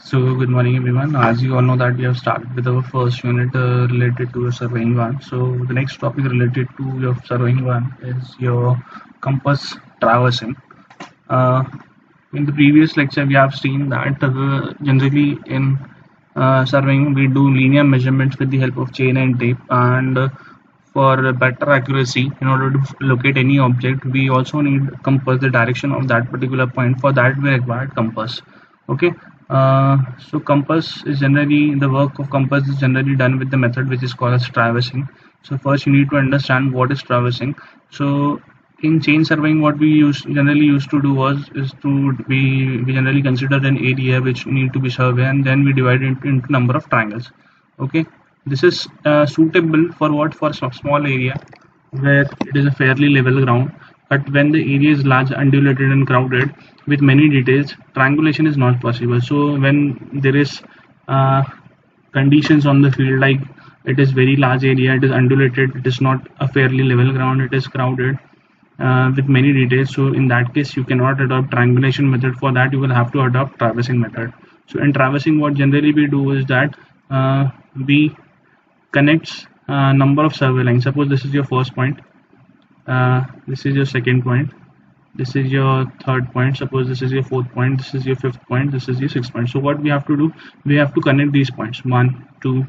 So good morning everyone. As you all know that we have started with our first unit related to your surveying one. So the next topic related to your surveying one is your compass traversing. Uh, in the previous lecture we have seen that generally in surveying we do linear measurements with the help of chain and tape, and for better accuracy in order to locate any object we also need compass, the direction of that particular point. For that we require compass. Okay. So compass is generally, the work of compass is generally done with the method which is called as traversing. So first you need to understand what is traversing. So in chain surveying what we generally used to do is to we generally consider an area which need to be surveyed, and then we divide it into number of triangles. Okay. This is suitable for what? For some small area where it is a fairly level ground. But when the area is large, undulated and crowded with many details, triangulation is not possible. So when there is uh, conditions on the field, like it is very large area, it is undulated, it is not a fairly level ground, it is crowded with many details, so in that case you cannot adopt triangulation method. For that you will have to adopt traversing method. So in traversing what generally we do is that we connects number of survey lines. Suppose this is your first point, this is your second point, this is your third point, suppose this is your fourth point, this is your fifth point, this is your sixth point. So what we have to do, we have to connect these points 1 2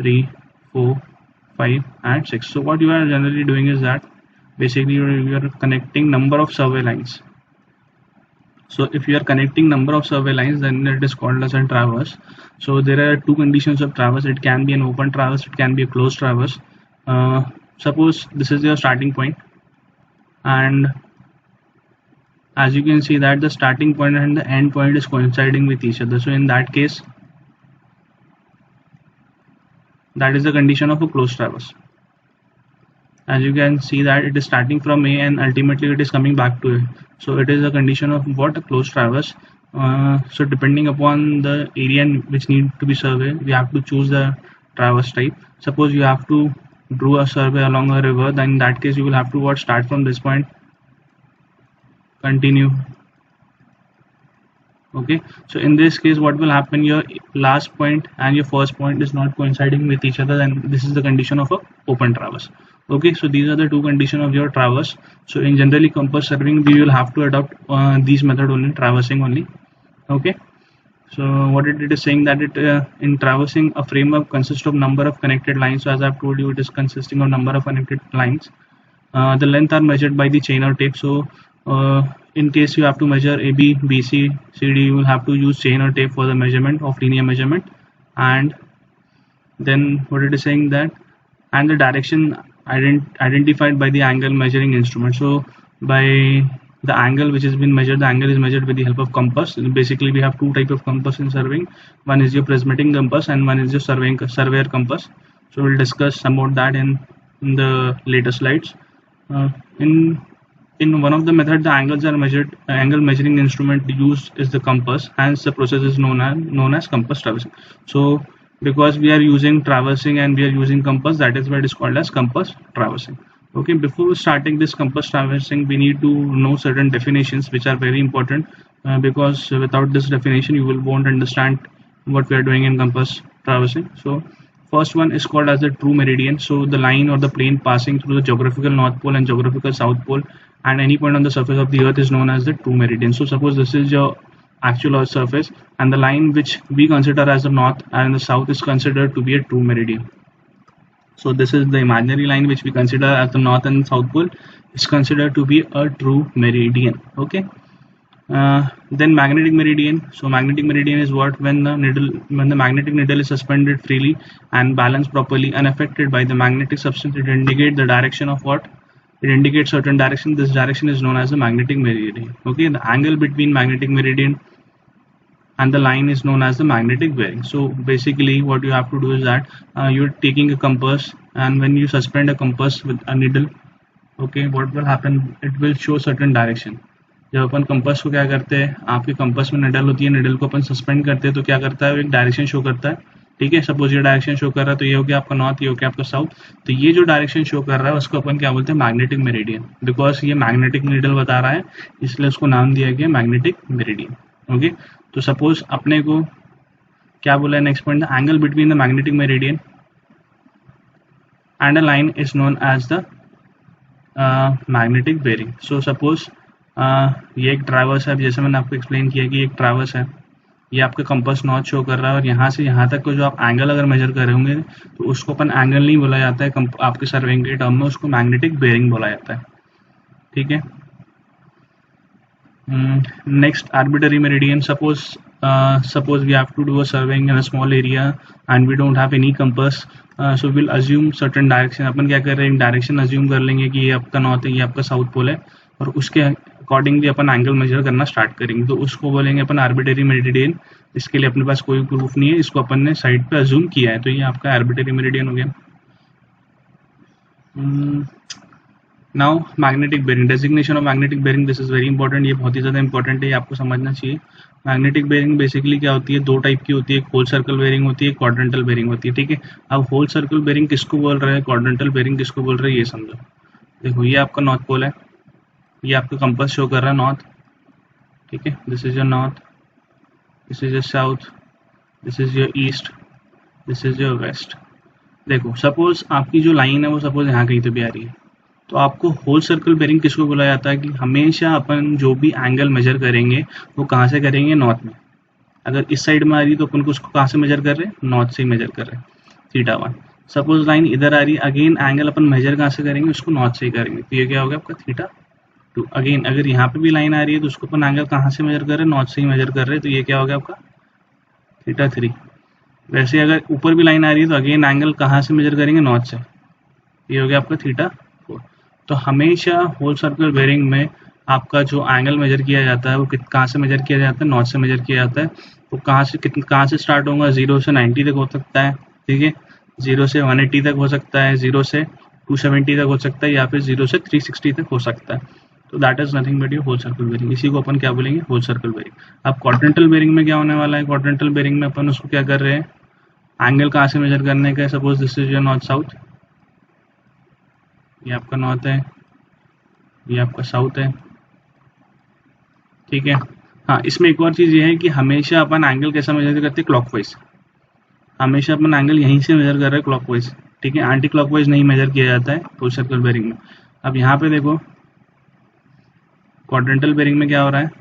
3 4 5 and 6. So what you are generally doing is that basically you are connecting number of survey lines. So if you are connecting number of survey lines, then it is called as a traverse. So there are two conditions of traverse. It can be an open traverse, it can be a closed traverse. Suppose this is your starting point, and as you can see that the starting point and the end point is coinciding with each other. So in that case, that is the condition of a closed traverse. As you can see that it is starting from A and ultimately it is coming back to A. So it is a condition of what? A closed traverse. So depending upon the area which need to be surveyed, we have to choose the traverse type. Suppose you have to draw a survey along a river, then in that case you will have to what? Start from this point, continue. Okay, so in this case what will happen, your last point and your first point is not coinciding with each other, and this is the condition of a open traverse. Okay, so these are the two conditions of your traverse. So in generally compass surveying we will have to adopt these method only, traversing only. Okay, so what it is saying that it in traversing a framework consists of number of connected lines. So as I've told you, it is consisting of number of connected lines. The length are measured by the chain or tape. So in case you have to measure AB, BC, CD, you will have to use chain or tape for the measurement of linear measurement. And then what it is saying that, and the direction identified by the angle measuring instrument. So by the angle which has been measured, the angle is measured with the help of compass. Basically we have two type of compass in surveying. One is your prismatic compass and one is your surveyor compass. So we'll discuss about that in the later slides. In one of the method, the angles are measured. Angle measuring instrument used is the compass. Hence, the process is known as compass traversing. So, because we are using traversing and we are using compass, that is why it is called as compass traversing. Okay. Before starting this compass traversing, we need to know certain definitions which are very important, because without this definition, you won't understand what we are doing in compass traversing. So, first one is called as the true meridian. So the line or the plane passing through the geographical north pole and geographical south pole and any point on the surface of the earth is known as the true meridian. So suppose this is your actual earth surface, and the line which we consider as the north and the south is considered to be a true meridian. So this is the imaginary line which we consider as the north and south pole is considered to be a true meridian. Okay. Then magnetic meridian. So magnetic meridian is what? When the magnetic needle is suspended freely and balanced properly, unaffected by the magnetic substance, it indicates the direction of what? It indicates certain direction. This direction is known as the magnetic meridian. Okay, the angle between magnetic meridian and the line is known as the magnetic bearing. So basically what you have to do is that you're taking a compass, and when you suspend a compass with a needle, okay, what will happen? It will show certain direction. जब अपन compass को क्या करते हैं, आपके compass में needle होती है, needle को अपन सस्पेंड करते हैं तो क्या करता है, एक डायरेक्शन शो करता है. ठीक है, सपोज ये डायरेक्शन शो कर रहा है तो ये हो गया आपका नॉर्थ, ये हो गया आपका साउथ. तो ये जो डायरेक्शन शो कर रहा है उसको अपन क्या बोलते हैं? Magnetic meridian. बिकॉज ये मैग्नेटिक नीडल बता रहा है इसलिए उसको नाम दिया गया मैग्नेटिक मेरिडियन. ओके, तो सपोज अपने को क्या बोला है next point, the angle between the magnetic meridian and a line is known as the magnetic bearing. So suppose ये एक ट्रैवर्स है, जैसे मैंने आपको एक्सप्लेन किया कि एक ट्रैवर्स है, ये आपका कंपास नॉट शो कर रहा है और यहाँ से यहाँ तक को जो आप एंगल अगर मेजर कर रहे होंगे तो उसको अपन एंगल नहीं बोला जाता है, आपके सर्विंग के टर्म में उसको मैग्नेटिक बेरिंग बोला जाता है। ठीक है, next arbitrary meridian, suppose we have to do a surveying in a small area and we don't have any compass, so we'll assume certain direction। अपन क्या कर रहे हैं, डायरेक्शन अज्यूम कर लेंगे कि ये आपका नॉर्थ है, ये आपका साउथ पोल है, और उसके अकॉर्डिंगली अपन एंगल मेजर करना स्टार्ट करेंगे, तो उसको बोलेंगे अपन आर्बिट्ररी मेरिडियन। इसके लिए अपने पास कोई प्रूफ नहीं है, इसको अपन ने साइड पे अज्यूम किया है, तो ये आपका आर्बिट्ररी मेरिडियन हो गया। Now magnetic bearing, designation of magnetic bearing, this is very important, ये बहुत ही ज़्यादा इंपॉर्टेंट है, ये आपको समझना चाहिए। मैग्नेटिक बेरिंग बेसिकली क्या होती है, दो टाइप की होती है, एक होल सर्कल बेरिंग होती है, एक क्वाड्रेंटल बेरिंग होती है। ठीक है, अब होल सर्कल बेरिंग किसको बोल रहे हैं, क्वाड्रेंटल बेरिंग किसको बोल रहे हैं, ये समझो। देखो ये आपका नॉर्थ पोल है, ये आपका कंपास शो कर रहा है नॉर्थ। ठीक है, this is your north, this is your south, this is your east, this is your west. देखो सपोज आपकी जो लाइन है वो सपोज यहाँ कहीं तो भी आ रही है, तो आपको होल सर्कल बेरिंग किसको बोला जाता है कि हमेशा अपन जो भी एंगल मेजर करेंगे वो कहाँ से करेंगे, नॉर्थ में। अगर इस साइड में आ रही है तो अपन को उसको कहाँ से मेजर कर रहे हैं, नॉर्थ से मेजर कर रहे हैं, θ1। सपोज लाइन इधर आ रही है, अगेन एंगल अपन मेजर कहाँ से करेंगे, उसको नॉर्थ से ही करेंगे, तो ये क्या होगा आपका θ2। अगेन अगर यहाँ पे भी लाइन आ रही है तो उसको अपन एंगल कहाँ से मेजर कर रहे हैं, नॉर्थ से ही मेजर कर रहे हैं, तो ये क्या होगा आपका θ3। वैसे अगर ऊपर भी लाइन आ रही है तो अगेन एंगल कहाँ से मेजर करेंगे, नॉर्थ से, ये हो गया आपका θ4। तो हमेशा होल सर्कल बेरिंग में आपका जो एंगल मेजर किया जाता है वो कहाँ से मेजर किया जाता है, नॉर्थ से मेजर किया जाता है। वो कहाँ से स्टार्ट होगा, 0 से 90 तक हो सकता है। ठीक है, 0 से 180 तक हो सकता है, 0 से 270 तक हो सकता है, या फिर 0 से 360 तक हो सकता है। तो that is nothing but your whole circle bearing, इसी को अपन क्या बोलेंगे, होल सर्कल बेरिंग। अब क्वाड्रेंटल बेरिंग में क्या होने वाला है, क्वाड्रेंटल बेरिंग में अपन उसको क्या कर रहे हैं, एंगल कहाँ से मेजर करने का है। Suppose this is your north south, ये आपका नॉर्थ है, ये आपका साउथ है। ठीक है, हाँ इसमें एक और चीज़ ये है कि हमेशा अपन एंगल कैसा मेजर करते हैं, क्लॉकवाइज। हमेशा अपन एंगल यहीं से मेजर कर रहे हैं, क्लॉकवाइज। ठीक है, एंटी क्लॉकवाइज नहीं मेजर किया जाता है होल सर्कल बेरिंग में। अब यहाँ पे देखो क्वाड्रेंटल बेरिंग में क्या हो रहा है,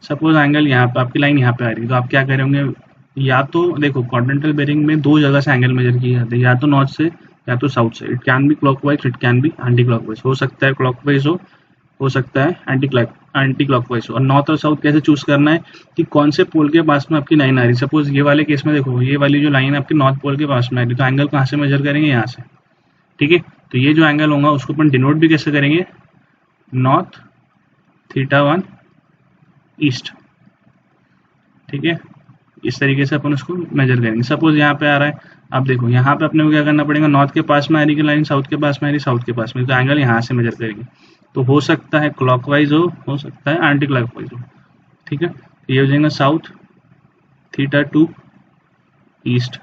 सपोज एंगल यहाँ पे आपकी लाइन यहाँ पे आ रही है, तो आप क्या करेंगे, या तो देखो क्वाड्रेंटल बेरिंग में दो जगह से एंगल मेजर किए जाते हैं, या तो नॉर्थ से या तो साउथ से। It can be clockwise, it can be anti clockwise, हो सकता है क्लॉकवाइज हो सकता है एंटी क्लॉकवाइज हो। और नॉर्थ और साउथ कैसे चूज करना है कि कौन से पोल के पास में आपकी लाइन आ रही है। सपोज ये वाले केस में देखो, ये वाली जो लाइन है आपकी नॉर्थ पोल के पास में आ रही है, तो एंगल कहाँ से मेजर करेंगे, यहाँ से। ठीक है, तो ये जो एंगल होगा उसको अपन डिनोट भी कैसे करेंगे, नॉर्थ θ1 ईस्ट। ठीक है, इस तरीके से अपन उसको मेजर करेंगे। सपोज यहाँ पे आ रहा है, अब देखो यहाँ पे अपने को क्या करना पड़ेगा, नॉर्थ के पास में आ रही है लाइन, साउथ के पास में आ रही, साउथ के पास में, तो एंगल यहाँ से मेजर करेंगे। तो हो सकता है क्लॉकवाइज हो सकता है एंटी क्लॉकवाइज हो। ठीक है, ये हो जाएगा साउथ θ2 ईस्ट।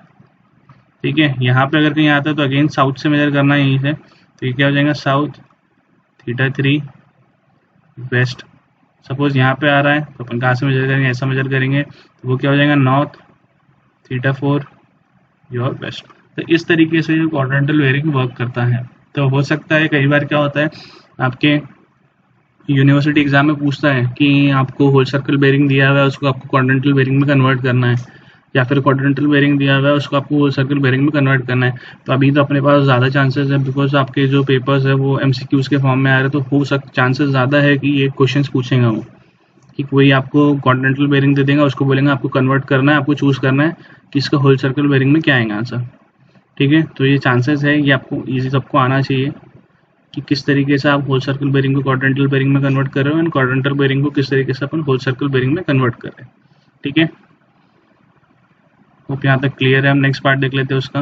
ठीक है, यहाँ पे अगर कहीं आता है तो अगेन साउथ से मेजर करना है यहीं से, तो ये क्या हो जाएगा, साउथ θ3 वेस्ट। सपोज यहाँ पे आ रहा है तो अपन कहाँ से मेजर करेंगे, ऐसा मेजर करेंगे, तो वो क्या हो जाएगा, नॉर्थ θ4 योर वेस्ट। तो इस तरीके से जो क्वाड्रेंटल बेरिंग वर्क करता है। तो हो सकता है कई बार क्या होता है, आपके यूनिवर्सिटी एग्जाम में पूछता है कि आपको होल सर्कल बेरिंग दिया हुआ है, उसको आपको क्वाड्रेंटल बेरिंग में कन्वर्ट करना है, या फिर क्वाड्रेंटल बेरिंग दिया हुआ है, उसको आपको होल सर्कल बेरिंग में कन्वर्ट करना है। तो अभी तो अपने पास ज़्यादा चांसेस है, बिकॉज आपके जो पेपर्स है वो MCQs के फॉर्म में आ रहे हैं, तो चांसेस ज़्यादा है कि ये क्वेश्चंस पूछेंगे वो, कि कोई आपको क्वाड्रेंटल बेरिंग दे देगा, उसको बोलेंगे आपको कन्वर्ट करना है, आपको चूज करना है कि इसका होल सर्कल बेरिंग में क्या आएगा आंसर। ठीक है, तो ये चांसेस है, ये आपको ईजी सबको आना चाहिए कि किस तरीके से आप होल सर्कल बेरिंग को क्वाड्रेंटल बेरिंग में कन्वर्ट कर रहे हो, एंड क्वाड्रेंटल बेरिंग को किस तरीके से अपन होल सर्कल बेरिंग में कन्वर्ट कर रहे हैं। ठीक है, होप यहाँ तक क्लियर है। हम नेक्स्ट पार्ट देख लेते हैं उसका।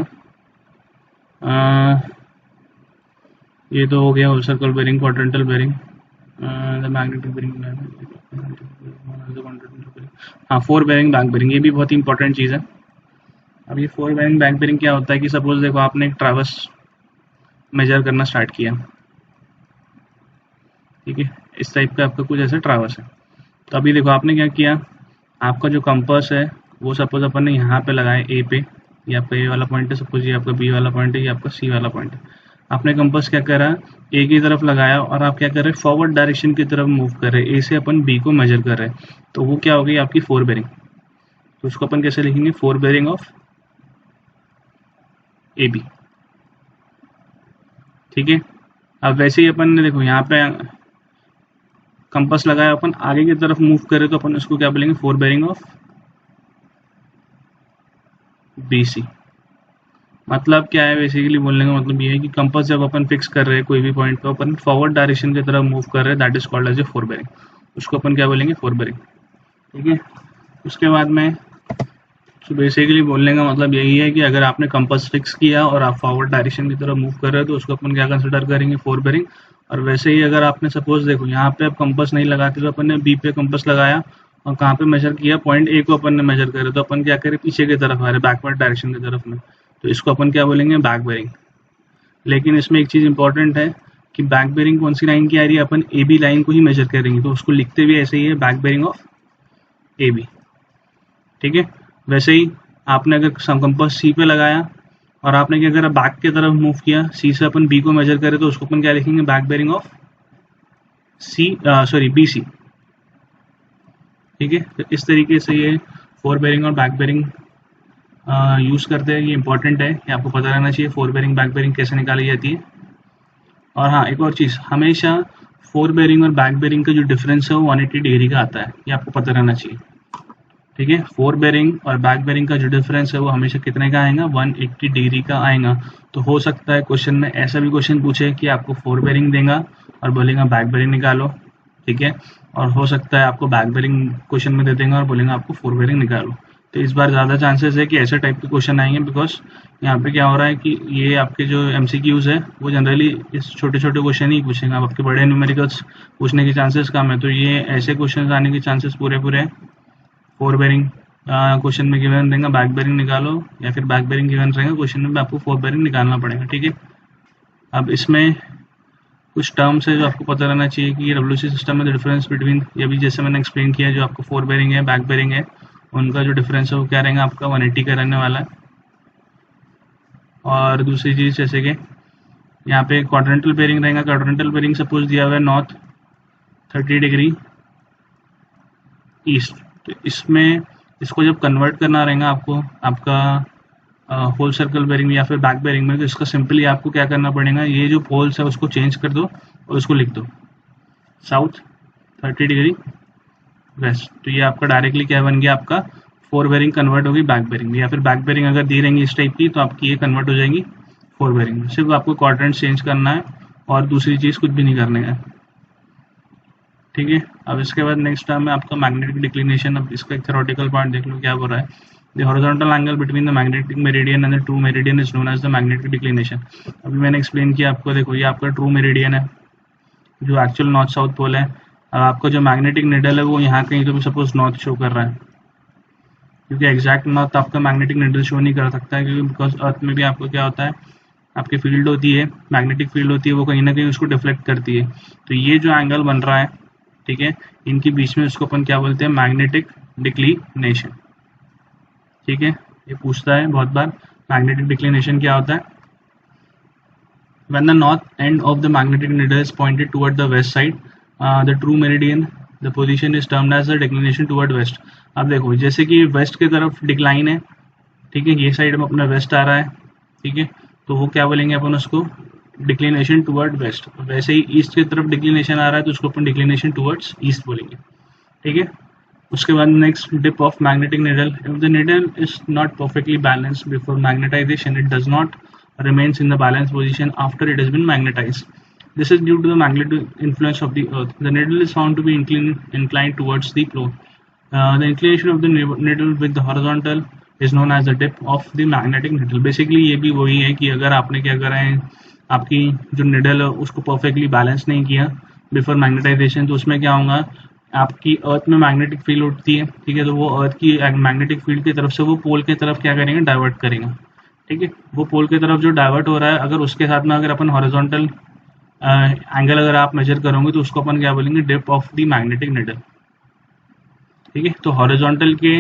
ये तो हो गया whole circle bearing, quadrantal bearing, magnetic bearing, हाँ 4 बेरिंग बैक बेरिंग, ये भी बहुत ही इंपॉर्टेंट चीज़ है। अब ये 4 बेरिंग बैक बेरिंग क्या होता है कि सपोज देखो आपने एक ट्रैवर्स मेजर करना स्टार्ट किया। ठीक है, इस टाइप का आपका कुछ ऐसा ट्रैवर्स है। तो अभी देखो आपने क्या किया, आपका जो कंपास है वो सपोज अपन ने यहाँ पे लगाया ए पे, ये आपका ए वाला पॉइंट है, सपोज ये आपका बी वाला पॉइंट है, ये आपका सी वाला पॉइंट है। आपने कंपास क्या करा, ए की तरफ लगाया और आप क्या कर रहे हैं, फॉरवर्ड डायरेक्शन की तरफ मूव कर रहे हैं। ए से अपन बी को मेजर कर रहे हैं, तो वो क्या हो गई आपकी फोर बेरिंग। तो उसको अपन कैसे लिखेंगे, fore bearing of A B. ठीक है, अब वैसे ही अपन ने देखो यहाँ पे कंपास लगाया, अपन आगे की तरफ मूव करे तो अपन उसको क्या बोलेंगे, fore bearing of B C. मतलब क्या है, बेसिकली बोलने का मतलब ये है कि कंपास जब अपन फिक्स कर रहे हैं कोई भी पॉइंट पे, अपन फॉरवर्ड डायरेक्शन की तरफ मूव कर रहे हैं, that is called as a fore bearing. उसको अपन क्या बोलेंगे, फोर बेरिंग। ठीक है, उसके बाद में तो बेसिकली बोलने का मतलब यही है कि अगर आपने कंपास फिक्स किया और आप फॉरवर्ड डायरेक्शन की तरफ मूव कर रहे हो तो उसको अपन क्या कंसिडर करेंगे, फोर बेरिंग। और वैसे ही अगर आपने सपोज देखो यहाँ पे आप कंपास नहीं लगाते तो अपन ने बी पे कंपास लगाया और कहाँ पे मेजर किया, पॉइंट ए को अपन ने मेजर करे, तो अपन क्या करें, पीछे की तरफ आ रहे, बैकवर्ड डायरेक्शन की तरफ में, तो इसको अपन क्या बोलेंगे, बैक बेरिंग। लेकिन इसमें एक चीज़ इंपॉर्टेंट है कि बैक बेरिंग कौन सी लाइन की आ रही है, अपन ए बी लाइन को ही मेजर करेंगे, तो उसको लिखते भी ऐसे ही है, back bearing of A B. ठीक है, वैसे ही आपने अगर कंपास सी पे लगाया और आपने क्या करा, बैक की तरफ मूव किया, सी से अपन बी को मेजर करें तो उसको अपन क्या लिखेंगे, back bearing of C, sorry B C. ठीक है, तो इस तरीके से ये फोर बेरिंग और बैक बेरिंग यूज़ करते हैं। ये इंपॉर्टेंट है, ये आपको पता रहना चाहिए फोर बेरिंग बैक बेरिंग कैसे निकाली जाती है। और हाँ, एक और चीज़, हमेशा फोर बेरिंग और बैक बेरिंग का जो डिफरेंस है वो 180 डिग्री का आता है, ये आपको पता रहना चाहिए। ठीक है, फोर बेरिंग और बैक बेरिंग का जो डिफरेंस है वो हमेशा कितने का आएगा, 180 डिग्री का आएगा। तो हो सकता है क्वेश्चन में ऐसा भी क्वेश्चन पूछे कि आपको फोर बेरिंग देगा और बोलेगा बैक बेरिंग निकालो। ठीक है, और हो सकता है आपको बैक बेरिंग क्वेश्चन में दे देंगे और बोलेंगे आपको फोर बेरिंग निकालो। तो इस बार ज़्यादा चांसेस है कि ऐसे टाइप के क्वेश्चन आएंगे, बिकॉज यहाँ पे क्या हो रहा है कि ये आपके जो MCQs है वो जनरली इस छोटे छोटे क्वेश्चन ही पूछेंगे, अब आपके बड़े न्यूमेरिकल्स पूछने के चांसेस कम है। तो ये ऐसे क्वेश्चन आने के चांसेस पूरे हैं। फोर बेरिंग क्वेश्चन में गिवन देंगे बैक बेरिंग निकालो, या फिर बैक बेरिंग गिवन रहेगा क्वेश्चन में आपको फोर बेरिंग निकालना पड़ेगा। ठीक है, अब इसमें कुछ टर्म्स है जो आपको पता रहना चाहिए कि ये WC सिस्टम में डिफरेंस बिटवीन, ये भी जैसे मैंने एक्सप्लेन किया, जो आपको फोर बेरिंग है बैक बेरिंग है उनका जो डिफरेंस है वो क्या रहेगा, आपका 180 का रहने वाला है। और दूसरी चीज़ जैसे कि यहाँ पे क्वाड्रेंटल बेरिंग रहेगा, क्वाड्रेंटल बेरिंग सपोज दिया हुआ है नॉर्थ 30 डिग्री ईस्ट, तो इसमें इसको जब कन्वर्ट करना रहेगा आपको आपका होल सर्कल बेरिंग या फिर बैक बेरिंग में, तो इसका सिंपली आपको क्या करना पड़ेगा, ये जो पोल्स है उसको चेंज कर दो और उसको लिख दो साउथ 30 डिग्री वेस्ट। तो ये आपका डायरेक्टली क्या बन गया, आपका फोर बेरिंग कन्वर्ट होगी बैक बेरिंग में, या फिर बैक बेरिंग अगर दी रहेंगी इस टाइप की तो आपकी ये कन्वर्ट हो जाएगी फोर बेरिंग में। सिर्फ आपको क्वाड्रेंट चेंज करना है और दूसरी चीज़ कुछ भी नहीं करने का। ठीक है, अब इसके बाद नेक्स्ट टर्म है आपका मैग्नेटिक डिक्लिनेशन। अब इसका एक थ्योरेटिकल पॉइंट देख लो क्या बोल रहा है, the horizontal angle between the magnetic meridian and the true meridian is known as the magnetic declination. अभी मैंने एक्सप्लेन किया आपको, देखो ये आपका ट्रू मेरिडियन है जो एक्चुअल नॉर्थ साउथ पोल है। अब आपका जो मैग्नेटिक निडल है वो यहाँ कहीं तो भी सपोज नॉर्थ शो कर रहा है, क्योंकि एग्जैक्ट नॉर्थ आपका मैग्नेटिक निडल शो नहीं कर सकता है, क्योंकि बिकॉज अर्थ में भी आपको क्या होता है, आपकी फील्ड होती है, मैग्नेटिक फील्ड होती है, वो कहीं ना कहीं उसको डिफ्लेक्ट करती है। तो ये जो एंगल बन रहा है, ठीक है, इनके बीच में उसको अपन क्या बोलते हैं, मैग्नेटिक डिक्लिनेशन। ठीक है, ये पूछता है बहुत बार मैग्नेटिक डिक्लिनेशन क्या होता है। When the north end of the magnetic needle is pointed toward the west side, the true meridian, the position is termed as the declination toward west. अब देखो जैसे कि वेस्ट की तरफ डिक्लाइन है, ठीक है, ये साइड में अपना वेस्ट आ रहा है, ठीक है, तो वो क्या बोलेंगे अपन उसको, डिक्लिनेशन टुवर्ड वेस्ट। वैसे ही ईस्ट की तरफ डिक्लिनेशन आ रहा है तो उसको अपन डिक्लिनेशन टुवर्ड्स ईस्ट बोलेंगे। ठीक है, उसके बाद next dip of magnetic needle. If the needle is not perfectly balanced before magnetization, it does not remains in the balanced position after it has been magnetized. This is due to the magnetic influence of the earth. The needle is found to be inclined towards the pole. The inclination of the needle with the horizontal is known as the dip of the magnetic needle. Basically ये भी वही है कि अगर आपने क्या करा है, आपकी जो निडल है उसको परफेक्टली बैलेंस नहीं किया बिफोर मैग्नेटाइजेशन, तो उसमें क्या होगा, आपकी अर्थ में मैग्नेटिक फील्ड उठती है, ठीक है, तो वो अर्थ की मैग्नेटिक फील्ड की तरफ से वो पोल की तरफ क्या करेंगे, डाइवर्ट करेंगे। ठीक है, वो पोल की तरफ जो डाइवर्ट हो रहा है, अगर उसके साथ में अगर अपन हॉरिजॉन्टल एंगल अगर आप मेजर करोगे तो उसको अपन क्या बोलेंगे, dip of the magnetic needle. ठीक है, तो हॉरिजॉन्टल के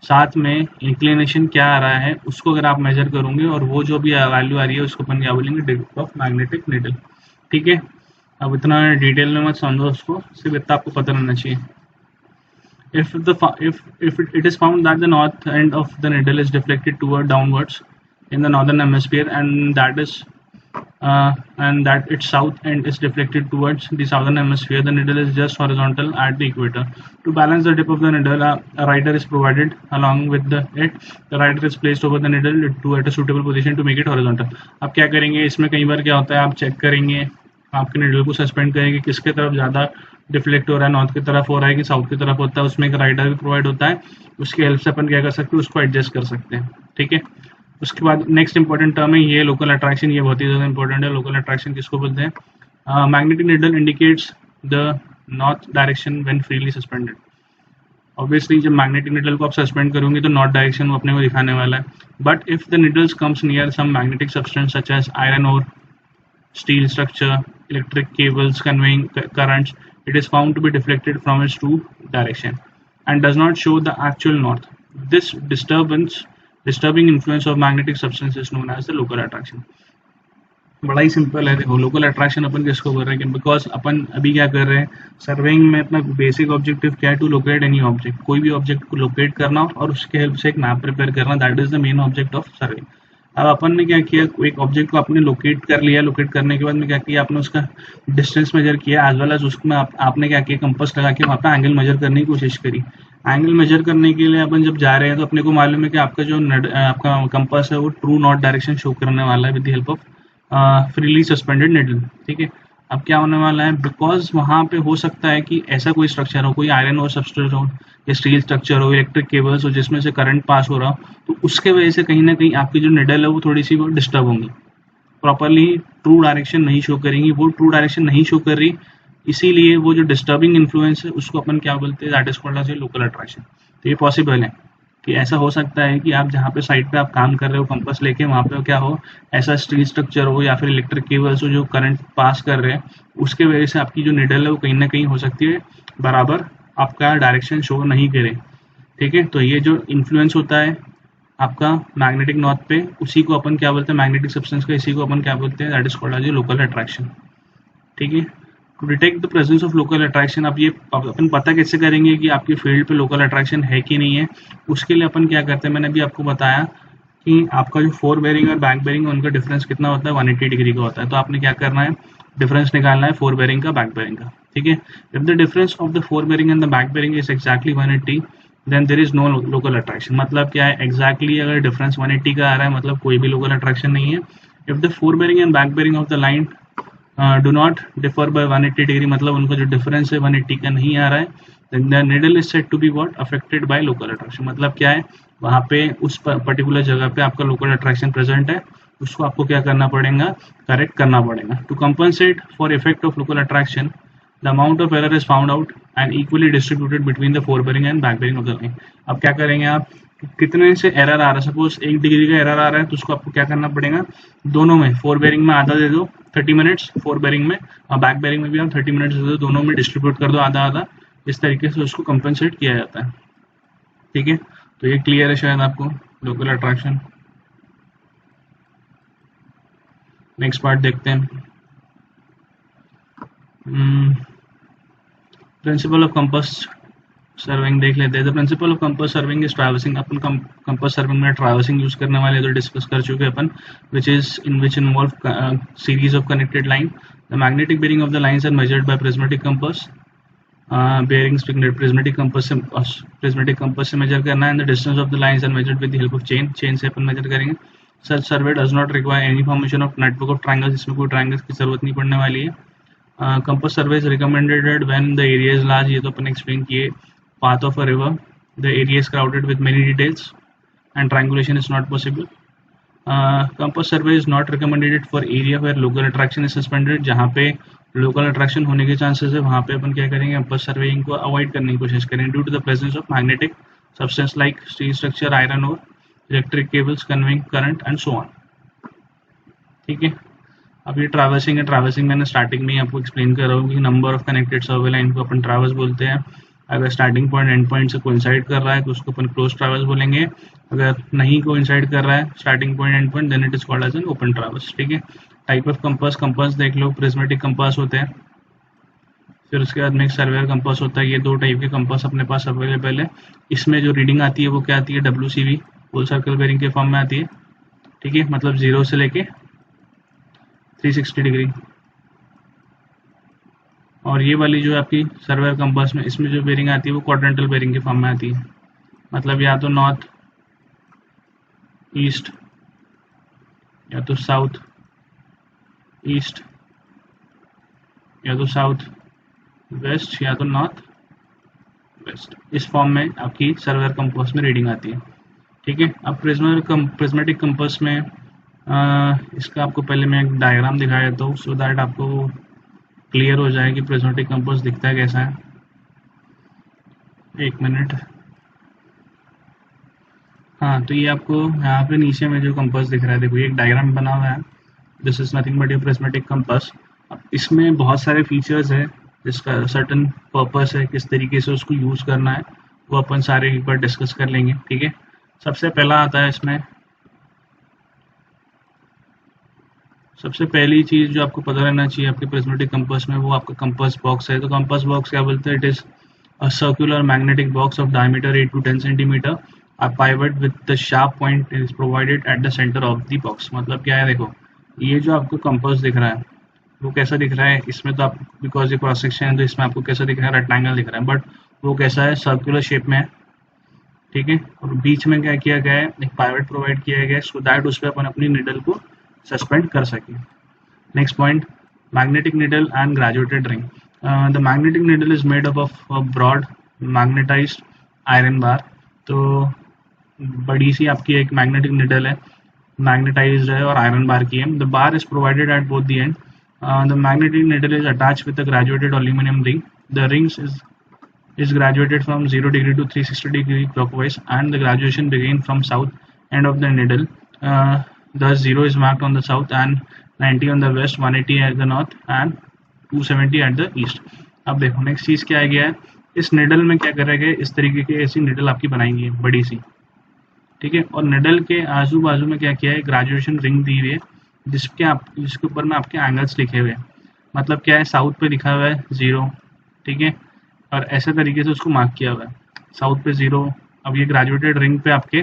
साथ में इंक्लिनेशन क्या आ रहा है उसको अगर आप मेजर करोगे और वो जो भी वैल्यू आ रही है उसको अपन क्या बोलेंगे, डेप्थ ऑफ मैग्नेटिक नीडल। ठीक है, अब इतना डिटेल में मत समझो उसको, सिर्फ इतना आपको पता रहना चाहिए। If it is found that the north end of the needle is deflected toward downwards in the northern hemisphere, and that its south end is deflected towards the southern hemisphere, the needle is just horizontal at the equator. To balance the dip of the needle, a rider is provided along with it. The rider is placed over the needle to at a suitable position to make it horizontal. अब क्या करेंगे इसमें, कई बार क्या होता है, आप check करेंगे, आपके निडल को सस्पेंड करेंगे किसके तरफ ज़्यादा डिफ्लेक्ट हो रहा है, नॉर्थ की तरफ हो रहा है कि साउथ की तरफ होता है, उसमें एक राइडर भी प्रोवाइड होता है, उसकी हेल्प से अपन क्या कर सकते हैं, उसको एडजस्ट कर सकते हैं। ठीक है, उसके बाद नेक्स्ट इंपॉर्टेंट टर्म है ये लोकल अट्रैक्शन। ये बहुत ही ज़्यादा इंपॉर्टेंट है। लोकल अट्रैक्शन किसको बोलते हैं? Magnetic needle indicates the north direction when freely suspended. Obviously जब मैग्नेटिक नीडल को आप सस्पेंड करोगे तो नॉर्थ डायरेक्शन वो अपने को दिखाने वाला है। But if the needles comes near some magnetic substance such as iron और steel structure, electric cables conveying currents, it is found to be deflected from its true direction and does not show the actual north. This disturbing influence of magnetic substance is known as the local attraction. बड़ा ही simple है। देखो local attraction अपन किसको कर रहे हैं, because अपन अभी क्या कर रहे हैं, सर्वेइंग में अपना बेसिक ऑब्जेक्टिव क्या है, टू लोकेट एनी ऑब्जेक्ट, कोई भी ऑब्जेक्ट को लोकेट करना और उसके हेल्प से एक मैप प्रिपेयर करना, that is the main object of surveying. अब अपन ने क्या किया, एक ऑब्जेक्ट को आपने लोकेट कर लिया, लोकेट करने के बाद में क्या किया, आपने उसका डिस्टेंस मेजर किया, एज वेल एज उसमें आपने क्या किया, कंपास लगा के वहाँ पे एंगल मेजर करने की कोशिश करी। एंगल मेजर करने के लिए अपन जब जा रहे हैं तो अपने को मालूम है कि आपका जो आपका कंपास है वो ट्रू नॉर्थ डायरेक्शन शो करने वाला है with the help of freely suspended needle. ठीक है, अब क्या होने वाला है, बिकॉज वहाँ पे हो सकता है कि ऐसा कोई स्ट्रक्चर हो, कोई आयरन और सब्सटेंस हो या स्टील स्ट्रक्चर हो, इलेक्ट्रिक केबल्स हो जिसमें से करंट पास हो रहा हो, तो उसके वजह से कहीं ना कहीं आपकी जो निडल है वो थोड़ी सी वो डिस्टर्ब होंगी, प्रॉपरली ट्रू डायरेक्शन नहीं शो करेंगी। वो ट्रू डायरेक्शन नहीं शो कर रही, इसीलिए वो जो डिस्टर्बिंग इन्फ्लुएंस है उसको अपन क्या बोलते हैं, that is called as local attraction. तो ये पॉसिबल है कि ऐसा हो सकता है कि आप जहाँ पे साइड पे आप काम कर रहे हो कंपास लेके, वहाँ पे क्या हो, ऐसा स्टील स्ट्रक्चर हो या फिर इलेक्ट्रिक केबल्स हो जो करंट पास कर रहे हैं, उसके वजह से आपकी जो निडल है वो कहीं ना कहीं हो सकती है बराबर आपका डायरेक्शन शो नहीं करे। ठीक है, तो ये जो इन्फ्लुएंस होता है आपका मैग्नेटिक नॉर्थ पे, उसी को अपन क्या बोलते हैं, मैग्नेटिक सब्सटेंस का, इसी को अपन क्या बोलते हैं, that is called as local attraction. ठीक है, to detect the presence of local attraction, अब ये अपन पता कैसे करेंगे कि आपकी फील्ड पे लोकल अट्रैक्शन है कि नहीं है, उसके लिए अपन क्या करते हैं, मैंने अभी आपको बताया कि आपका जो फोर बेरिंग और बैक बेरिंग उनका डिफरेंस कितना होता है, 180 डिग्री का होता है। तो आपने क्या करना है, डिफरेंस निकालना है फोर बेरिंग का, बैक बेरिंग का। ठीक है, if the difference of the fore bearing and the back bearing is exactly 180, then there is no local attraction. मतलब क्या है, एग्जैक्टली अगर डिफरेंस 180 का आ रहा है मतलब कोई भी लोकल अट्रैक्शन नहीं है। If the fore bearing and back bearing of the line do not differ by 180 degree, मतलब उनका जो डिफरेंस है 180 का नहीं आ रहा है, then the needle is said to be what, affected by local attraction. मतलब क्या है, वहाँ पे उस पर्टिकुलर जगह पे आपका लोकल अट्रैक्शन प्रेजेंट है, उसको आपको क्या करना पड़ेगा, करेक्ट करना पड़ेगा। To compensate for effect of local attraction, the amount of error is found out and equally distributed between the fore bearing and back bearing of the line. अब क्या करेंगे आप, कितने से एरर आ रहा है, सपोज 1 डिग्री का एरर आ रहा है, तो उसको आपको क्या करना पड़ेगा, दोनों में, फोर बेरिंग में आधा दे दो 30 मिनट्स, फोर बेरिंग में और बैक बेरिंग में भी आप 30 मिनट्स दे दो, दोनों में डिस्ट्रीब्यूट कर दो आधा आधा, इस तरीके से उसको कंपनसेट किया जाता है। ठीक है, तो ये क्लियर है शायद आपको लोकल अट्रैक्शन। नेक्स्ट पार्ट देखते हैं, प्रिंसिपल ऑफ कंपास सर्विंग देख लेते हैं। The principle of compass surveying is traversing. अपन कंपास सर्विंग में ट्रैवर्सिंग यूज करने वाले तो डिस्कस कर चुके अपन, which involve series of connected line. The magnetic bearing of the lines are measured by prismatic compass. Bearings prismatic compass से measure करना है, and the distance of the lines are measured with the help of chain से अपन measure करेंगे। Such survey does not require any formation of network of triangles, इसमें कोई triangles की जरूरत नहीं पड़ने वाली है। Compass survey is recommended when the area is large, ये तो अपन एक्सप्लेन किए। Path of a river, the area is crowded with many details and triangulation is not possible. Compass survey is not recommended for area where local attraction is suspended, जहाँ पे local attraction होने के chances है वहाँ पे अपन क्या करेंगे, compass surveying को avoid करने की कोशिश करें, due to the presence of magnetic substance like steel structure, iron ore, electric cables conveying current and so on. ठीक है, अब ये ट्रैवर्सिंग है। ट्रैवर्सिंग मैंने स्टार्टिंग में ही आपको एक्सप्लेन कर रहा हूँ कि number of connected survey line को अपन ट्रैवर्स बोलते हैं। अगर स्टार्टिंग पॉइंट एंड पॉइंट से कोइंसाइड कर रहा है तो उसको अपन क्लोज ट्रैवर्स बोलेंगे। अगर नहीं कोइंसाइड कर रहा है starting point end point, then it is called as an open traverse. ठीक है। टाइप ऑफ कंपास, कंपास देख लो, प्रिज्मेटिक कंपास होते हैं, फिर उसके बाद में सर्वेयर कंपास होता है। ये दो टाइप के कंपास अपने पास अवेलेबल है। इसमें जो रीडिंग आती है वो क्या आती है, WCB, होल सर्कल बेरिंग के फॉर्म में आती है। ठीक है, मतलब 0 से लेके 360 डिग्री। और ये वाली जो आपकी सर्वेयर कंपास में, इसमें जो बेरिंग आती है वो क्वाड्रेंटल बेरिंग के फॉर्म में आती है, मतलब या तो नॉर्थ ईस्ट, या तो साउथ ईस्ट, या तो साउथ वेस्ट, या तो नॉर्थ वेस्ट। इस फॉर्म में आपकी सर्वेयर कंपास में रीडिंग आती है। ठीक है। अब प्रिज्मेटिक कंपास में इसका आपको पहले मैं एक डायग्राम दिखाया देता हूँ, सो दैट आपको क्लियर हो जाए कि प्रिज्मेटिक कंपास दिखता है कैसा है। एक मिनट। हाँ, तो ये आपको यहाँ पे नीचे में जो कंपास दिख रहा है, देखो ये एक डायग्राम बना हुआ है। This is nothing but your prismatic compass. अब इसमें बहुत सारे फीचर्स है, जिसका सर्टन पर्पस है, किस तरीके से उसको यूज करना है वो अपन सारे एक बार डिस्कस कर लेंगे। ठीक है। सबसे पहला आता है इसमें, सबसे पहली चीज जो आपको पता रहना चाहिए आपके प्रिज्मेटिक कंपास में, वो आपका कंपास बॉक्स है। तो कंपास बॉक्स क्या बोलते हैं, it is a circular magnetic box of diameter 8 to 10 centimetre. A pivot with the sharp point is provided at the center of the box। मतलब क्या है, देखो ये जो आपको कंपास दिख रहा है वो कैसा दिख रहा है, इसमें तो आप बिकॉज ये क्रॉस सेक्शन है तो इसमें आपको कैसा दिख रहा है, रेक्टेंगल दिख रहा है, बट वो कैसा है, सर्कुलर शेप में है। ठीक है। और बीच में क्या किया गया है, एक पाइवट प्रोवाइड किया गया है, सो दैट उस पर अपन अपनी निडल को सस्पेंड कर सकें। Next point, magnetic needle and graduated ring. The magnetic needle is made up of broad magnetized iron bar. तो बड़ी सी आपकी एक मैग्नेटिक निडल है, मैग्नेटाइज्ड है और आयरन बार की है। The bar is provided at both the end. The magnetic needle is attached with the graduated aluminium ring. The rings is graduated from 0 degree to 360 degree clockwise, and the graduation begin from south end of the needle. Thus 0 is marked on the south and 90 on the west, 180 at the north and 270 at the east। अब देखो next चीज क्या आ गया है, इस needle में क्या करा गया है, इस तरीके की ऐसी निडल आपकी बनाई गई है बड़ी सी। ठीक है। और निडल के आजू बाजू में क्या किया है, ग्रेजुएशन रिंग दी हुई है, जिसके ऊपर में आपके एंगल्स लिखे हुए हैं। मतलब क्या है, साउथ पे लिखा हुआ है 0। ठीक है। और ऐसे तरीके से उसको मार्क किया हुआ है, साउथ पे 0। अब ये ग्रेजुएटेड रिंग पे आपके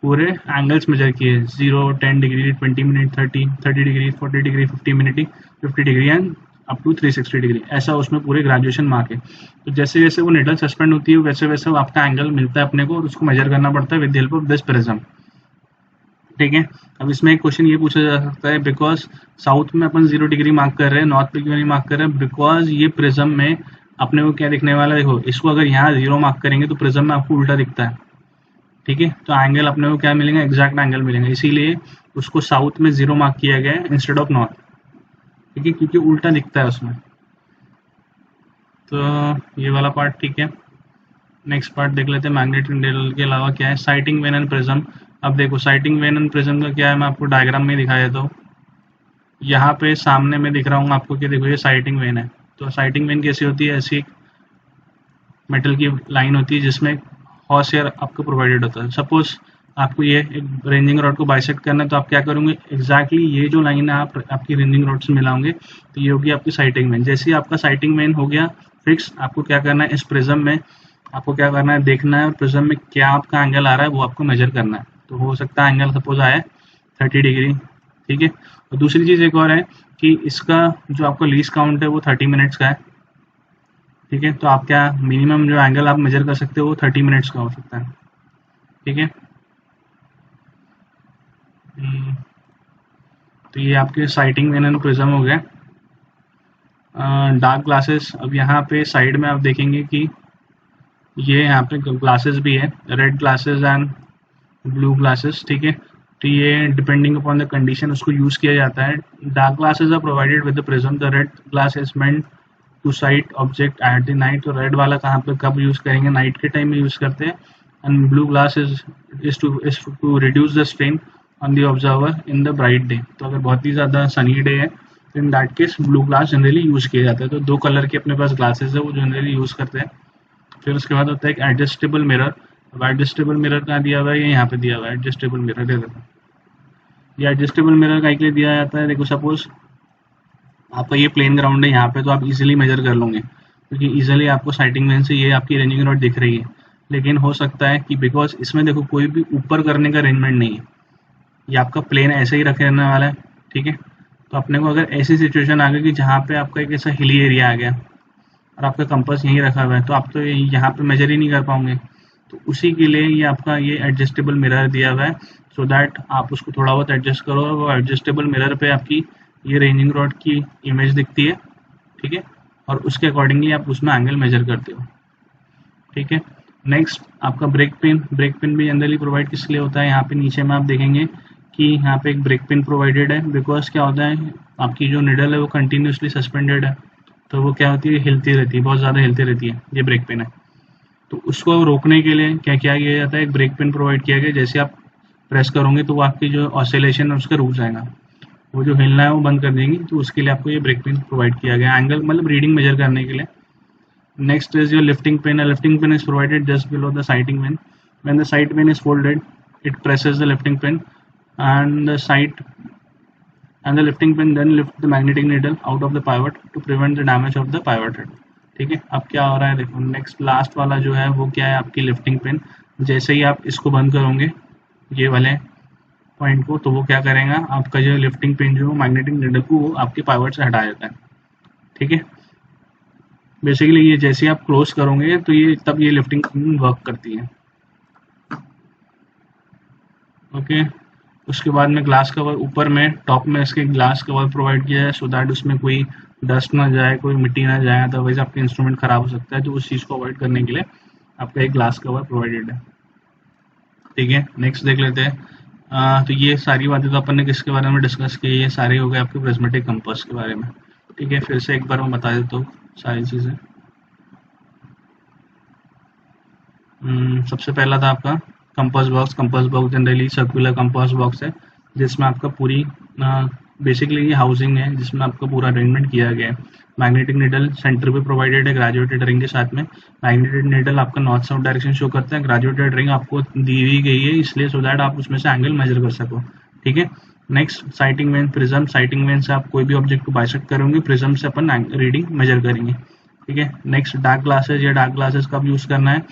पूरे एंगल्स मेजर किए, 0, 10 degree, 20 minute, 30 degree, 40 degree, 50 degree and up to 360 degree, ऐसा उसमें पूरे ग्रेजुएशन मार्क है। तो जैसे जैसे वो निडल सस्पेंड होती है वैसे वैसे आपका एंगल मिलता है अपने को, और उसको मेजर करना पड़ता है with the help of this prism. ठीक है। अब इसमें एक क्वेश्चन ये पूछा जा सकता है, बिकॉज साउथ में अपन 0 डिग्री मार्क कर रहे हैं, नॉर्थ पे क्यों नहीं मार्क कर रहे हैं, बिकॉज ये प्रिज्म में अपने को क्या दिखने वाला है, देखो इसको अगर यहाँ 0 मार्क करेंगे तो प्रिज्म में आपको उल्टा दिखता है। ठीक है। तो एंगल अपने को क्या मिलेंगे, एग्जैक्ट एंगल मिलेंगे, इसीलिए उसको साउथ में 0 मार्क किया गया है इंस्टेड ऑफ नॉर्थ। ठीक है, क्योंकि उल्टा दिखता है उसमें। तो ये वाला पार्ट ठीक है। नेक्स्ट पार्ट देख लेते हैं, मैग्नेटिक निडल के अलावा क्या है, साइटिंग वेन एंड प्रिज्म। अब देखो साइटिंग वेन एंड प्रिज्म का क्या है, मैं आपको डायग्राम में दिखा देता हूँ। यहाँ पे सामने में दिख रहा हूँ आपको कि देखो ये साइटिंग वेन है। तो साइटिंग वेन कैसी होती है, ऐसी मेटल की लाइन होती है जिसमें हॉर्स एयर आपको प्रोवाइडेड होता है। सपोज आपको ये एक रेंजिंग रॉड को बाइसेक्ट करना है, तो आप क्या करोगे, एग्जैक्टली ये जो लाइन है आप आपकी रेंजिंग रॉड से मिलाओगे, तो ये होगी आपकी साइटिंग वेन। जैसे ही आपका साइटिंग वेन हो गया फिक्स, आपको क्या करना है, इस प्रिज्म में आपको क्या करना है, देखना है और प्रिज्म में क्या आपका एंगल आ रहा है वो आपको मेजर करना है। तो हो सकता है एंगल सपोज आए 30 डिग्री। ठीक है। और दूसरी चीज़ एक और है कि इसका जो आपका लीस्ट काउंट है वो 30 मिनट्स का है। ठीक है। तो आप क्या मिनिमम जो एंगल आप मेजर कर सकते हो वो 30 मिनट्स का हो सकता है। ठीक है। तो ये आपके साइटिंग वेन एंड प्रिज्म हो गए। डार्क ग्लासेस, अब यहाँ पे साइड में आप देखेंगे कि ये यहाँ पे ग्लासेस भी है, red glasses and blue glasses. ठीक है। तो ये डिपेंडिंग अपॉन द कंडीशन उसको यूज किया जाता है। Dark glasses are provided with the prism. The red glass is meant to sight object at the night. तो रेड वाला कहाँ पे कब यूज करेंगे, नाइट के टाइम में यूज करते हैं। And blue glass is to reduce the strain on the observer in the bright day. तो अगर बहुत ही ज़्यादा सनी डे है तो in that case blue glass generally use किया जाता है। तो दो कलर के अपने पास ग्लासेस है वो जनरली यूज करते हैं। फिर उसके बाद होता है एक एडजस्टेबल मिरर। अब एडजस्टेबल मिरर कहाँ दिया हुआ है, ये यहाँ पे दिया हुआ है एडजस्टेबल मिरर। दे देखो ये एडजस्टेबल मिरर का के लिए दिया जाता है, देखो सपोज आपका ये प्लेन ग्राउंड है यहाँ पे, तो आप इजीली मेजर कर लोगे क्योंकि इजीली आपको साइटिंग वेन से ये आपकी रेंजिंग रॉड दिख रही है। लेकिन हो सकता है कि बिकॉज इसमें देखो कोई भी ऊपर करने का अरेंजमेंट नहीं है, ये आपका प्लेन ऐसे ही रखे रहने वाला है, ठीक है। तो अपने को अगर ऐसी सिचुएशन आ गई कि जहाँ पे आपका एक ऐसा हिली एरिया आ गया और आपका कंपास यहीं रखा हुआ है, तो आप तो यहाँ पे मेजर ही नहीं कर पाओगे। तो उसी के लिए ये आपका ये एडजस्टेबल मिरर दिया हुआ है, सो दैट आप उसको थोड़ा बहुत एडजस्ट करो और वो एडजस्टेबल मिरर पे आपकी ये रेंजिंग रॉड की इमेज दिखती है, ठीक है, और उसके अकॉर्डिंगली आप उसमें एंगल मेजर करते हो, ठीक है। नेक्स्ट आपका ब्रेक पिन भी जनरली प्रोवाइड किस लिए होता है, यहाँ पे नीचे में आप देखेंगे कि यहाँ पे एक ब्रेक पिन प्रोवाइडेड है, बिकॉज क्या होता है आपकी जो निडल है वो कंटिन्यूसली सस्पेंडेड है, तो वो क्या होती है हिलती रहती है, बहुत ज़्यादा हिलती रहती है, ये ब्रेक पिन है। तो उसको रोकने के लिए क्या क्या किया जाता है, एक ब्रेक पिन प्रोवाइड किया गया, जैसे आप प्रेस करोगे तो वो आपकी जो ऑसिलेशन है उसका रुक जाएगा, वो जो हिलना है वो बंद कर देंगी, तो उसके लिए आपको ये ब्रेक पिन प्रोवाइड किया गया, एंगल मतलब रीडिंग मेजर करने के लिए। Next is your lifting pin. A lifting pin is provided just below the sighting pin. When the sight pin is folded, it presses the lifting pin, and the lifting pin then lift the magnetic needle out of the pivot to prevent the damage of the pivot head. ठीक है। अब क्या हो रहा है देखो, next last वाला जो है वो क्या है आपकी लिफ्टिंग पिन। जैसे ही आप इसको बंद करोगे ये वाले पॉइंट को, तो वो क्या करेगा आपका जो लिफ्टिंग पिन जो मैग्नेटिक नीडल को वो आपके पाइवट से हटा देता है, ठीक है। बेसिकली ये जैसे आप क्लोज करोगे तो ये तब ये लिफ्टिंग पिन वर्क करती है, ओके। उसके बाद में ग्लास कवर, ऊपर में टॉप में इसके ग्लास कवर प्रोवाइड किया है, सो दैट उसमें कोई डस्ट ना जाए, कोई मिट्टी ना जाए, अदरवाइज आपका इंस्ट्रूमेंट खराब हो सकता है, तो उस चीज़ को अवॉइड करने के लिए आपका एक ग्लास कवर प्रोवाइडेड है, ठीक है। नेक्स्ट देख लेते हैं। तो ये सारी बातें तो अपन ने किसके बारे में डिस्कस की, ये सारे हो गए आपके प्रिज्मेटिक कंपास के बारे में, ठीक है। फिर से एक बार मैं बता देता हूँ सारी चीज़ें। सबसे पहला था आपका compass box generally circular compass box है, जिसमें आपका पूरी बेसिकली ये हाउसिंग है, जिसमें आपका पूरा अरेंजमेंट किया गया है। मैग्नेटिक नीडल सेंटर पे प्रोवाइडेड है ग्रेजुएटेड रिंग के साथ में। मैग्नेटिक नीडल आपका नॉर्थ साउथ डायरेक्शन शो करता है, ग्रेजुएटेड रिंग आपको दी हुई गई है इसलिए सो दैट आप उसमें से एंगल मेजर कर सको, ठीक है। Next sighting vane prism, sighting vane से आप कोई भी ऑब्जेक्ट को बाइसेक्ट करोगे, प्रिज्म से अपन रीडिंग मेजर करेंगे, ठीक है। नेक्स्ट डार्क ग्लासेस, या डार्क ग्लासेस कब यूज़ करना है,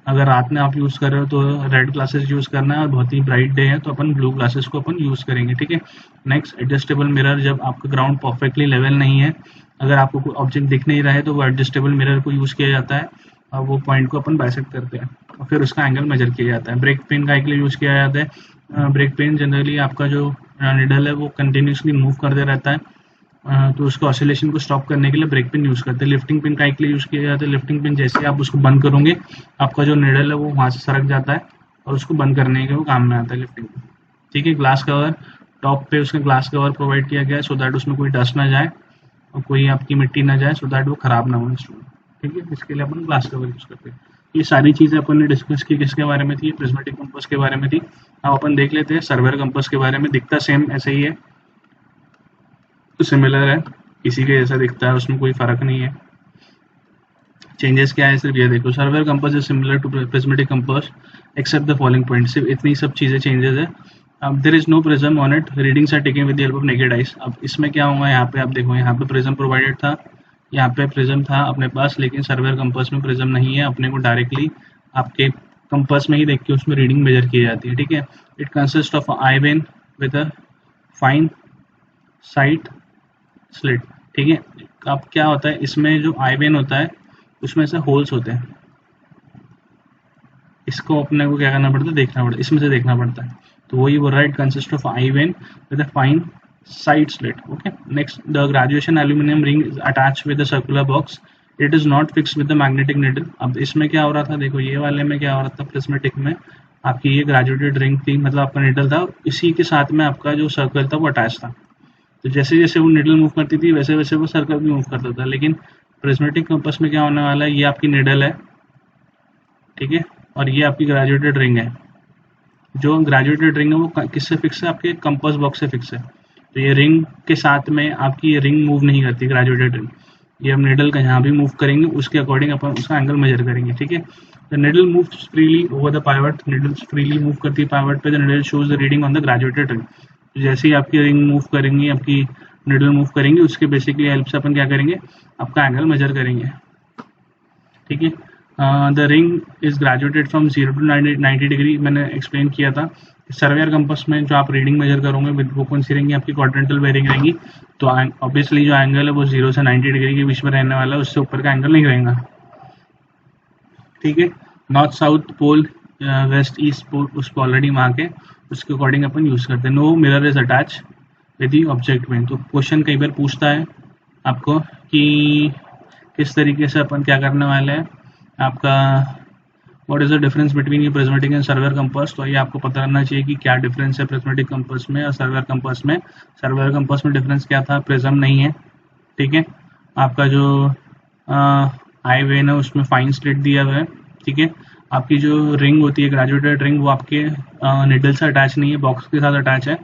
अगर रात में आप यूज़ कर रहे हो तो रेड ग्लासेस यूज़ करना है, और बहुत ही ब्राइट डे है तो अपन ब्लू ग्लासेस को अपन यूज़ करेंगे, ठीक है। नेक्स्ट एडजस्टेबल मिरर, जब आपका ग्राउंड परफेक्टली लेवल नहीं है, अगर आपको कोई ऑब्जेक्ट दिख नहीं रहा है तो वो एडजस्टेबल मिरर को यूज़ किया जाता है और वो पॉइंट को अपन बाइसेक्ट करते हैं और फिर उसका एंगल मेजर किया जाता है। ब्रेक पेन का के लिए यूज़ किया जाता है। ब्रेक पेन जनरली आपका जो निडल है वो कंटिन्यूसली मूव करते रहता है, तो उसको ऑसिलेशन को स्टॉप करने के लिए ब्रेक पिन यूज़ करते हैं। लिफ्टिंग पिन का के लिए यूज़ किया जाता है। लिफ्टिंग पिन जैसे आप उसको बंद करोगे आपका जो निडल है वो वहाँ से सरक जाता है और उसको बंद करने के वो काम में आता है लिफ्टिंग पिन, ठीक है। ग्लास कवर, टॉप पे उसका ग्लास कवर प्रोवाइड किया गया है सो दैट उसमें कोई डस्ट ना जाए और कोई आपकी मिट्टी ना जाए, सो दैट वो खराब ना हो इंस्ट्रूमेंट, ठीक है। इसके लिए अपन ग्लास कवर यूज़ करते हैं। ये सारी चीज़ें अपन ने डिस्कस की किसके बारे में थी, प्रिज्मेटिक कंपास के बारे में थी। अब अपन देख लेते हैं सर्वेयर कंपास के बारे में। दिखता सेम ऐसे ही है, तो सिमिलर है, इसी के जैसा दिखता है, उसमें कोई फर्क नहीं है। चेंजेस क्या है सिर्फ ये देखो, surveyor compass is similar to prismatic compass except the following point, सिर्फ इतनी सब चीज़ें चेंजेस है। अब there is no prism on it, readings are taken with the help of naked eyes. अब इसमें क्या होगा, यहाँ पे आप देखो, यहाँ पे प्रिज्म प्रोवाइडेड था, यहाँ पे प्रिज्म था अपने पास, लेकिन सर्वेयर कंपास में प्रिज्म नहीं है, अपने को डायरेक्टली आपके कंपास में ही देख के उसमें रीडिंग मेजर की जाती है, ठीक है। It consist of I when with a fine site slit, ठीक है। अब क्या होता है इसमें जो आई वेन होता है उसमें से होल्स होते हैं, इसको अपने को क्या करना पड़ता है, देखना पड़ता है, इसमें से देखना पड़ता है। तो वही बोल रहा है, it consist of I when with a fine side slit, okay. Next, the graduation aluminium ring is attach with the circular box, it is not fix with the magnetic needle. अब इसमें क्या हो रहा था, देखो ये वाले में क्या हो रहा था, प्रिज्मेटिक में आपकी ये ग्रेजुएटेड रिंग थी, मतलब आपका नीडल था, इसी के साथ में आपका जो सर्कल था वो अटैच था। तो जैसे जैसे वो नीडल मूव करती थी वैसे वैसे वो सर्कल भी मूव करता था। लेकिन प्रिज्मेटिक कंपास में क्या होने वाला है, ये आपकी नीडल है, ठीक है, और ये आपकी ग्रेजुएटेड रिंग है। जो ग्रेजुएटेड रिंग है वो किससे फिक्स है, आपके कंपास बॉक्स से फिक्स है। तो ये रिंग के साथ में आपकी ये रिंग मूव नहीं करती, ग्रेजुएटेड रिंग। ये हम निडल का यहाँ भी मूव करेंगे, उसके अकॉर्डिंग अपन उसका एंगल मेजर करेंगे। ठीक है, the needle moves freely over the pivot, needle freely move करती है पाइवट पे, the needle shows the reading on the graduated ring. जैसे ही आपकी रिंग मूव करेंगी, आपकी निडल मूव करेंगे, उसके बेसिकली हेल्प से अपन क्या करेंगे, आपका एंगल मेजर करेंगे। ठीक है, the ring is graduated from 0 to 90 degree, मैंने एक्सप्लेन किया था। सर्वेयर कंपास में जो आप रीडिंग मेजर करोगे वो कौन सी रहेंगी, आपकी क्वाड्रेंटल बेयरिंग रहेंगी। तो ऑब्वियसली जो एंगल है वो 0 से 90 डिग्री के बीच में रहने वाला है, उससे ऊपर का एंगल नहीं रहेगा। ठीक है, north south pole, west east pole, उसको ऑलरेडी वहाँ के उसके अकॉर्डिंग अपन यूज करते हैं। No mirror is attach with the object में। तो क्वेश्चन कई बार पूछता है आपको कि किस तरीके से अपन क्या करने वाले हैं, आपका what is the difference between ये प्रिज्मेटिक एंड सर्वेयर कंपास। तो ये आपको पता रहना चाहिए कि क्या डिफरेंस है प्रिज्मेटिक कंपास में और सर्वेयर कंपास में। सर्वेयर कंपास में डिफरेंस क्या था, प्रिज्म नहीं है। ठीक है, आपका जो आई वेन है उसमें फाइन स्लिट दिया हुआ है। ठीक है, आपकी जो रिंग होती है ग्रेजुएटेड रिंग, वो आपके निडल से अटैच नहीं है, बॉक्स के साथ अटैच है।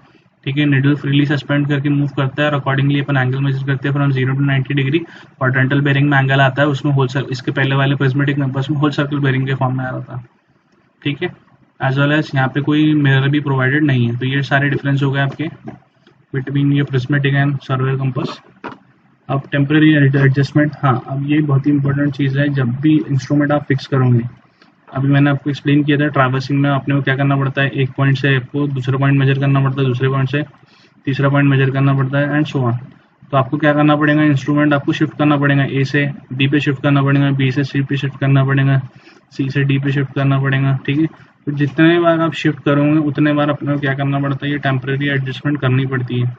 ठीक है, निडल फ्रीली सस्पेंड करके मूव करता है और अकॉर्डिंगली अपन एंगल मेजर करते हैं from 0 to 90 degree. Quadrantal bearing में एंगल आता है, उसमें होल सर्कल, इसके पहले वाले प्रिज्मेटिक कंपास में होल सर्कल बेयरिंग के फॉर्म में आ रहा था। ठीक है, एज वेल एज यहाँ पे कोई मिरर भी प्रोवाइडेड नहीं है। तो ये सारे डिफरेंस हो गए आपके बिटवीन ये प्रिज्मेटिक एंड सर्वेयर कंपास। अब टेम्परेरी एडजस्टमेंट, हाँ अब ये बहुत ही इंपॉर्टेंट चीज़ है। जब भी इंस्ट्रूमेंट आप फिक्स करोगे, अभी मैंने आपको एक्सप्लेन किया था ट्रैवर्सिंग में अपने को क्या करना पड़ता है, एक पॉइंट से आपको दूसरा पॉइंट मेजर करना पड़ता है, दूसरे पॉइंट से तीसरा पॉइंट मेजर करना पड़ता है एंड सो ऑन। तो आपको क्या करना पड़ेगा, इंस्ट्रूमेंट आपको शिफ्ट करना पड़ेगा, ए से डी पे शिफ्ट करना पड़ेगा, बी से सी पे शिफ्ट करना पड़ेगा, सी से डी पे शिफ्ट करना पड़ेगा। ठीक है, तो जितने बार आप शिफ्ट करोगे उतने बार अपने को क्या करना पड़ता है, ये टेम्परेरी एडजस्टमेंट करनी पड़ती है।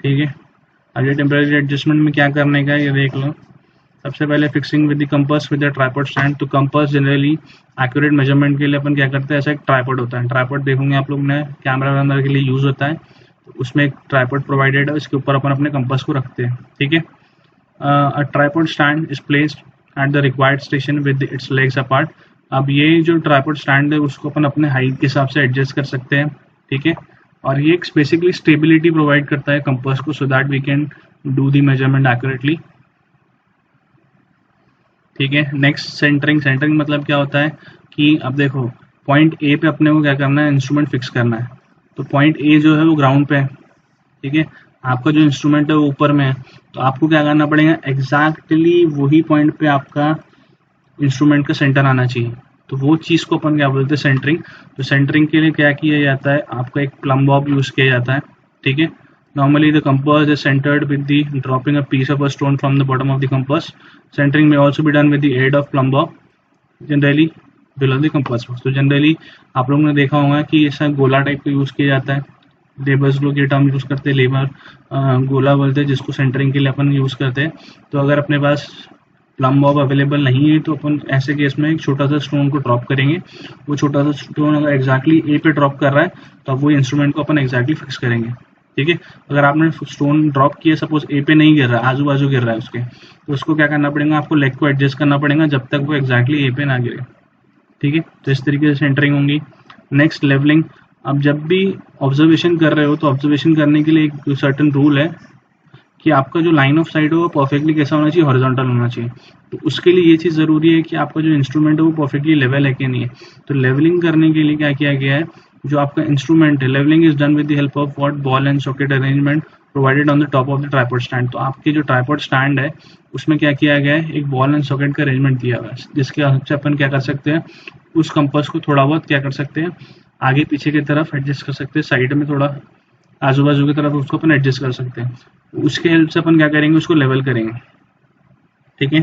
ठीक है, अब ये टेम्परेरी एडजस्टमेंट में क्या करने का है ये देख लो। सबसे पहले fixing with the compass with the tripod stand. तो कंपास जनरली एक्यूरेट मेजरमेंट के लिए अपन क्या करते हैं, ऐसा एक ट्राइपॉड होता है। ट्राइपॉड देखोगे आप लोग ने कैमरा वैमरा के लिए यूज होता है, तो उसमें एक ट्राइपॉड प्रोवाइडेड है, इसके ऊपर अपन अपने कंपास को रखते हैं। ठीक है, अ tripod stand is placed at the required station with its legs apart. अब ये जो ट्राइपॉड स्टैंड है उसको अपन अपने हाइट के हिसाब से एडजस्ट कर सकते हैं। ठीक है, और ये बेसिकली स्टेबिलिटी प्रोवाइड करता है कंपास को, so that we can do the measurement accurately. ठीक है, नेक्स्ट सेंटरिंग। सेंटरिंग मतलब क्या होता है कि अब देखो पॉइंट ए पे अपने को क्या करना है, इंस्ट्रूमेंट फिक्स करना है। तो पॉइंट ए जो है वो ग्राउंड पे है। ठीक है, आपका जो इंस्ट्रूमेंट है वो ऊपर में है, तो आपको क्या करना पड़ेगा, एग्जैक्टली वही पॉइंट पे आपका इंस्ट्रूमेंट का सेंटर आना चाहिए। तो वो चीज़ को अपन क्या बोलते हैं, सेंटरिंग। तो सेंटरिंग के लिए क्या किया जाता है, आपका एक प्लम बॉब यूज किया जाता है। ठीक है, normally the compass is centered with the dropping a piece of a stone from the bottom of the compass. Centering may also be done with the aid of plumb bob, generally below the compass box. तो generally आप लोगों ने देखा होगा कि ऐसा गोला type का यूज़ किया जाता है। लेबर्स लोग ये टर्म यूज़ करते हैं, लेबर गोला बोलते हैं जिसको सेंटरिंग के लिए अपन यूज़ करते हैं। तो अगर अपने पास प्लम बॉब अवेलेबल नहीं है तो अपन ऐसे केस में एक छोटा सा स्टोन को ड्रॉप करेंगे। वो छोटा सा स्टोन अगर एग्जैक्टली ए पे ड्रॉप कर रहा है तो अब वो इंस्ट्रूमेंट को अपन एग्जैक्टली फिक्स करेंगे। ठीक है, अगर आपने स्टोन ड्रॉप किया, सपोज ए पे नहीं गिर रहा है, आजू बाजू गिर रहा है उसके, तो उसको क्या करना पड़ेगा, आपको लेग को एडजस्ट करना पड़ेगा जब तक वो एग्जैक्टली ए पे ना गिरे। ठीक है, तो इस तरीके से सेंटरिंग होंगी। Next levelling. अब जब भी ऑब्जर्वेशन कर रहे हो तो ऑब्जर्वेशन करने के लिए एक सर्टन रूल है कि आपका जो लाइन ऑफ साइट हो वो परफेक्टली कैसा होना चाहिए, हॉरिजॉन्टल होना चाहिए। तो उसके लिए ये चीज़ ज़रूरी है कि आपका जो इंस्ट्रूमेंट है वो परफेक्टली लेवल है कि नहीं है। तो लेवलिंग करने के लिए क्या किया गया है, जो आपका इंस्ट्रूमेंट है, levelling is done with the help of what, ball and socket arrangement provided on the top of the tripod stand. तो आपके जो ट्राइपॉड स्टैंड है उसमें क्या किया गया है, एक बॉल एंड सॉकेट का अरेंजमेंट दिया हुआ है, जिसके हेल्प से अपन क्या कर सकते हैं, उस कंपास को थोड़ा बहुत क्या कर सकते हैं, आगे पीछे की तरफ एडजस्ट कर सकते हैं, साइड में थोड़ा आजू बाजू की तरफ उसको अपन एडजस्ट कर सकते हैं। उसके हेल्प से अपन क्या करेंगे, उसको लेवल करेंगे। ठीक है,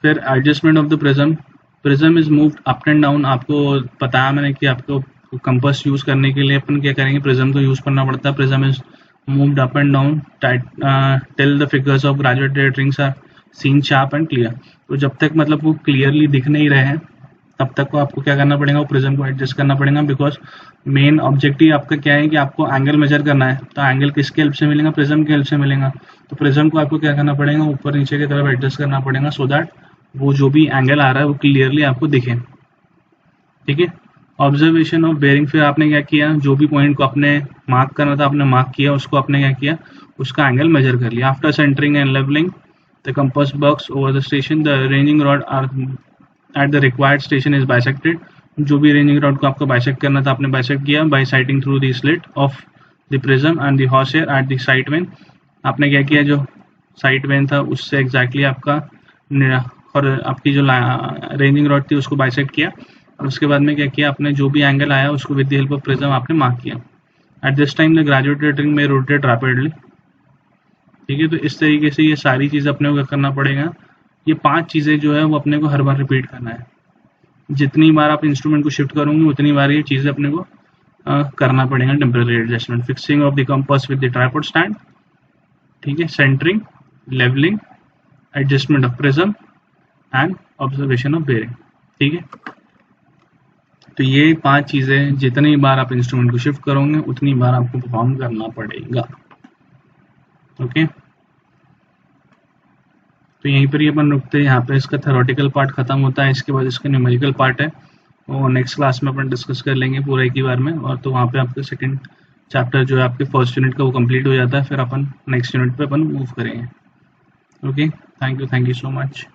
फिर adjustment of the prism. Prism is moved up and down. आपको बताया मैंने कि आपको कंपास यूज करने के लिए अपन क्या करेंगे, प्रिज्म को यूज करना पड़ता है। Prism is moved up and down till the figures of graduated rings are seen sharp and clear. तो जब तक मतलब वो क्लियरली दिख नहीं रहे हैं तब तक को आपको क्या करना पड़ेगा, वो प्रिज्म को एडजस्ट करना पड़ेगा। बिकॉज मेन ऑब्जेक्टिव आपका क्या है कि आपको एंगल मेजर करना है। तो एंगल किसके हेल्प से मिलेगा, प्रिज्म के हेल्प से मिलेगा। तो प्रिज्म को आपको क्या करना पड़ेगा, ऊपर नीचे की तरफ एडजस्ट करना पड़ेगा, सो दैट वो जो भी एंगल आ रहा है वो क्लियरली आपको दिखे। ठीक है, ऑब्जर्वेशन ऑफ बेयरिंग। फिर आपने क्या किया, जो भी पॉइंट को आपने मार्क करना था आपने मार्क किया, उसको आपने क्या किया, उसका एंगल मेजर कर लिया। After centring and levelling the compass works over the station, the ranging rod are at the required station is bisected. जो भी ranging rod को आपको bisect करना था आपने bisect किया by sighting through the slit of the prism and the horsehair at the sight vein. आपने क्या किया, जो साइट वेन था उससे एग्जैक्टली आपका और आपकी जो रेंजिंग रॉड थी उसको बाइसेक्ट किया, और उसके बाद में क्या किया आपने, जो भी एंगल आया उसको with the help of prism आपने मार्क किया. At this time the graduated ring में रोटेट रैपिडली. ठीक है, तो इस तरीके से ये सारी चीज़ अपने को करना पड़ेगा. ये 5 चीज़ें जो है वो अपने को हर बार रिपीट करना है. जितनी बार आप इंस्ट्रूमेंट को शिफ्ट करोगे उतनी बार ये चीज़ें अपने को करना पड़ेगा. Temporary adjustment, fixing of the compass with the tripod stand, ठीक है, centring, levelling, adjustment of prism and observation of bearing. ठीक है, तो ये 5 चीज़ें जितनी बार आप इंस्ट्रूमेंट को शिफ्ट करोगे उतनी बार आपको परफॉर्म करना पड़ेगा. ओके, तो यहीं पर ही अपन रुकते हैं. यहाँ पे इसका थ्योरेटिकल पार्ट खत्म होता है, इसके बाद इसका न्यूमेरिकल पार्ट है और नेक्स्ट क्लास में अपन डिस्कस कर लेंगे पूरा एक ही बार में. और तो वहाँ पे आपका सेकंड चैप्टर जो है आपके फर्स्ट यूनिट का वो कंप्लीट हो जाता है, फिर अपन नेक्स्ट यूनिट पे अपन मूव करेंगे. Okay, thank you so much.